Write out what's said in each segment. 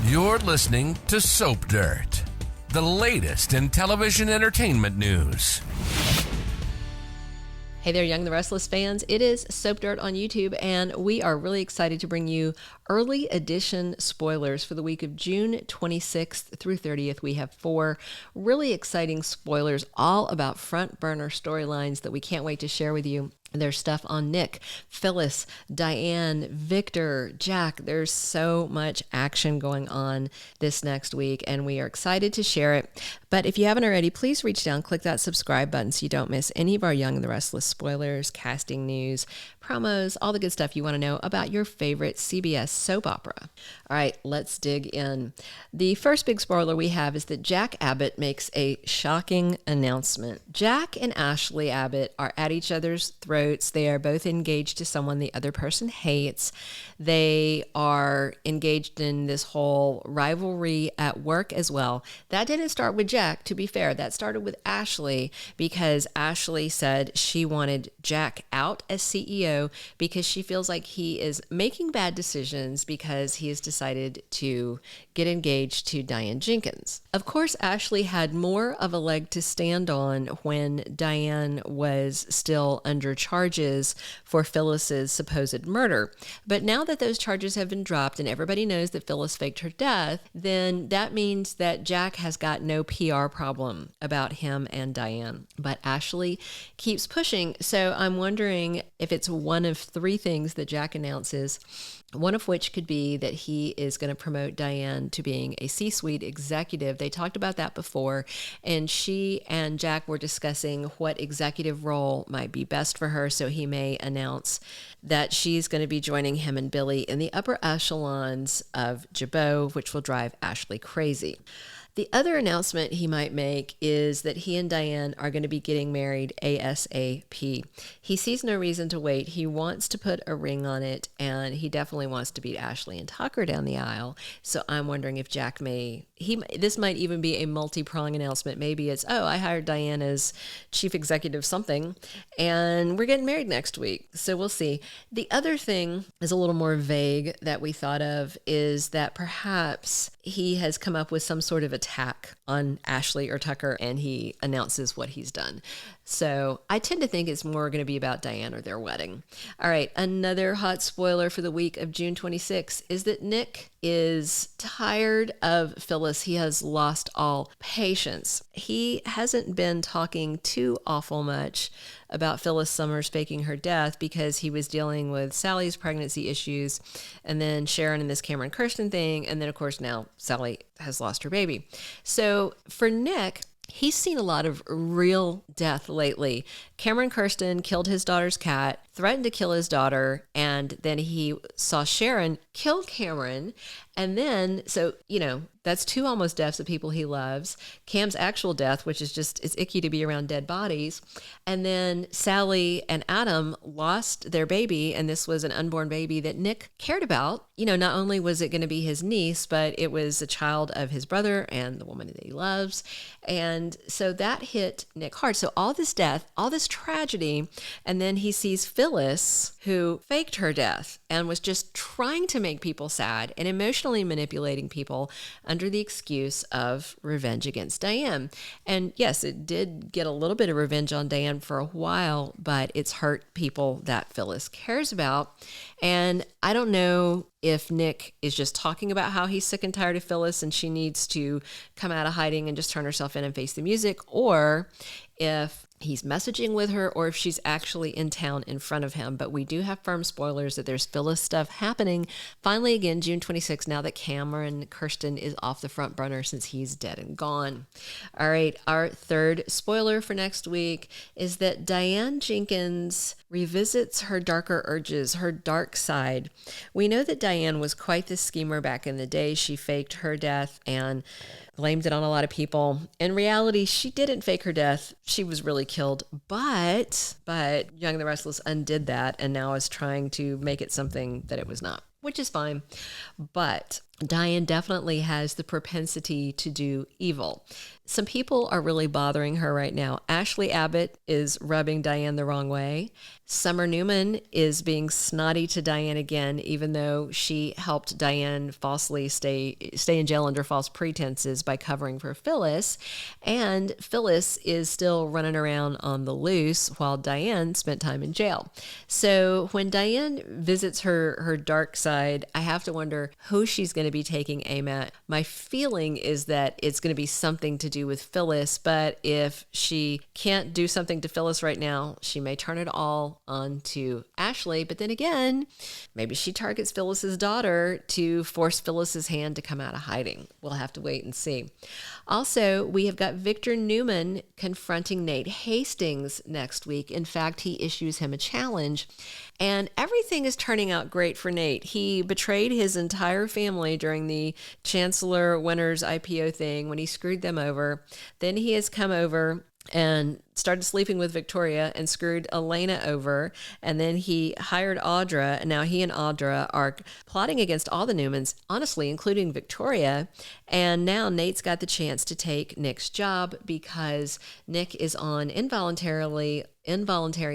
You're listening to Soap Dirt, the latest in television entertainment news. Hey there, Young and Restless fans. It is Soap Dirt on YouTube, and we are really excited to bring you early edition spoilers for the week of June 26th through 30th. We have 4 really exciting spoilers, all about front burner storylines that we can't wait to share with you. There's stuff on Nick, Phyllis, Diane, Victor, Jack. There's so much action going on this next week, and we are excited to share it. But if you haven't already, please reach down, click that subscribe button so you don't miss any of our Young and the Restless spoilers, casting news, promos, all the good stuff you want to know about your favorite CBS soap opera. All right, let's dig in. The first big spoiler we have is that Jack Abbott makes a shocking announcement. Jack and Ashley Abbott are at each other's throats. They are both engaged to someone the other person hates. They are engaged in this whole rivalry at work as well. That didn't start with Jack, to be fair. That started with Ashley because Ashley said she wanted Jack out as CEO because she feels like he is making bad decisions because he has decided to get engaged to Diane Jenkins. Of course, Ashley had more of a leg to stand on when Diane was still under charges for Phyllis's supposed murder. But now that those charges have been dropped and everybody knows that Phyllis faked her death, then that means that Jack has got no PR problem about him and Diane. But Ashley keeps pushing, so I'm wondering if it's one of 3 things that Jack announces, one of which could be that he is going to promote Diane to being a C-suite executive. They talked about that before, and she and Jack were discussing what executive role might be best for her, so he may announce that she's going to be joining him and Billy in the upper echelons of Jabot, which will drive Ashley crazy. The other announcement he might make is that he and Diane are going to be getting married ASAP. He sees no reason to wait. He wants to put a ring on it, and he definitely wants to beat Ashley and Tucker down the aisle. So I'm wondering if Jack this might even be a multi-prong announcement. Maybe it's, I hired Diane as chief executive something, and we're getting married next week. So we'll see. The other thing is a little more vague that we thought of is that perhaps he has come up with some sort of attack on Ashley or Tucker, and he announces what he's done. So I tend to think it's more going to be about Diane or their wedding. All right, another hot spoiler for the week of June 26th is that Nick is tired of Phyllis. He has lost all patience. He hasn't been talking too awful much about Phyllis Summers faking her death because he was dealing with Sally's pregnancy issues and then Sharon and this Cameron Kirsten thing. And then, of course, now Sally has lost her baby. So for Nick, he's seen a lot of real death lately. Cameron Kirsten killed his daughter's cat, threatened to kill his daughter, and then he saw Sharon kill Cameron. And then, so, that's 2 almost deaths of people he loves. Cam's actual death, which is just, it's icky to be around dead bodies. And then Sally and Adam lost their baby, and this was an unborn baby that Nick cared about. Not only was it going to be his niece, but it was a child of his brother and the woman that he loves. And so that hit Nick hard. So all this death, all this tragedy, and then he sees Phyllis, who faked her death and was just trying to make people sad and emotionally manipulating people under the excuse of revenge against Diane. And yes, it did get a little bit of revenge on Diane for a while, but it's hurt people that Phyllis cares about. And I don't know if Nick is just talking about how he's sick and tired of Phyllis and she needs to come out of hiding and just turn herself in and face the music, or if he's messaging with her, or if she's actually in town in front of him. But we do have firm spoilers that there's Phyllis stuff happening. Finally, again, June 26th, now that Cameron Kirsten is off the front burner since he's dead and gone. All right, our third spoiler for next week is that Diane Jenkins revisits her darker urges, her dark side. We know that Diane was quite the schemer back in the day. She faked her death and blamed it on a lot of people. In reality, she didn't fake her death. She was really killed, but Young and the Restless undid that and now is trying to make it something that it was not, which is fine. But Diane definitely has the propensity to do evil. Some people are really bothering her right now. Ashley Abbott is rubbing Diane the wrong way. Summer Newman is being snotty to Diane again, even though she helped Diane falsely stay in jail under false pretenses by covering for Phyllis. And Phyllis is still running around on the loose while Diane spent time in jail. So when Diane visits her dark side, I have to wonder who she's going to be taking aim at. My feeling is that it's going to be something to do with Phyllis, but if she can't do something to Phyllis right now, she may turn it all on to Ashley. But then again, maybe she targets Phyllis's daughter to force Phyllis's hand to come out of hiding. We'll have to wait and see. Also, we have got Victor Newman confronting Nate Hastings next week. In fact, he issues him a challenge, and everything is turning out great for Nate. He betrayed his entire family during the Chancellor Winners IPO thing when he screwed them over. Then he has come over and started sleeping with Victoria and screwed Elena over. And then he hired Audra. And now he and Audra are plotting against all the Newmans, honestly, including Victoria. And now Nate's got the chance to take Nick's job because Nick is on involuntary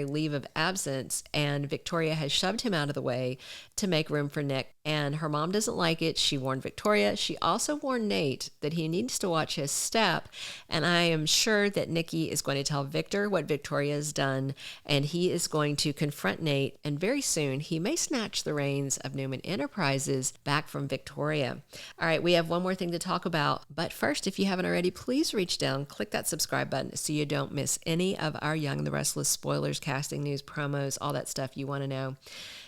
leave of absence, and Victoria has shoved him out of the way to make room for Nick. And her mom doesn't like it. She warned Victoria. She also warned Nate that he needs to watch his step. And I am sure that Nikki is going to tell Victor what Victoria has done, and he is going to confront Nate. And very soon he may snatch the reins of Newman Enterprises back from Victoria. All right, we have one more thing to talk about. But first, if you haven't already, please reach down, click that subscribe button so you don't miss any of our Young and the Restless spoilers, casting news, promos, all that stuff you want to know.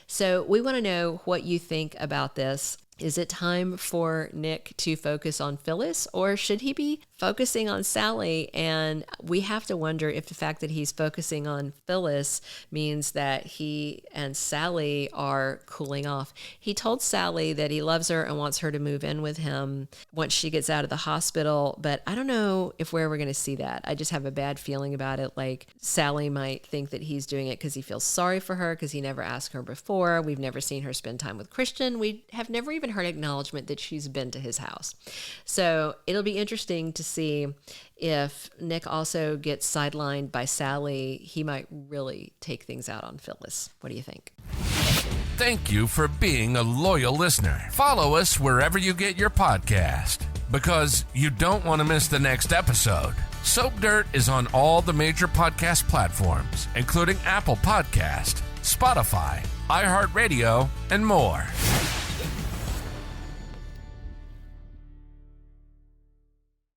So we want to know what you think about this. Is it time for Nick to focus on Phyllis, or should he be focusing on Sally? And we have to wonder if the fact that he's focusing on Phyllis means that he and Sally are cooling off. He told Sally that he loves her and wants her to move in with him once she gets out of the hospital, but I don't know if we're ever going to see that. I just have a bad feeling about it. Like, Sally might think that he's doing it because he feels sorry for her because he never asked her before. We've never seen her spend time with Christian. We have never even heard acknowledgement that she's been to his house. So it'll be interesting to see if Nick also gets sidelined by Sally. He might really take things out on Phyllis. What do you think? Thank you for being a loyal listener. Follow us wherever you get your podcast, because you don't want to miss the next episode. Soap Dirt is on all the major podcast platforms, including Apple Podcast, Spotify, iHeartRadio, and more.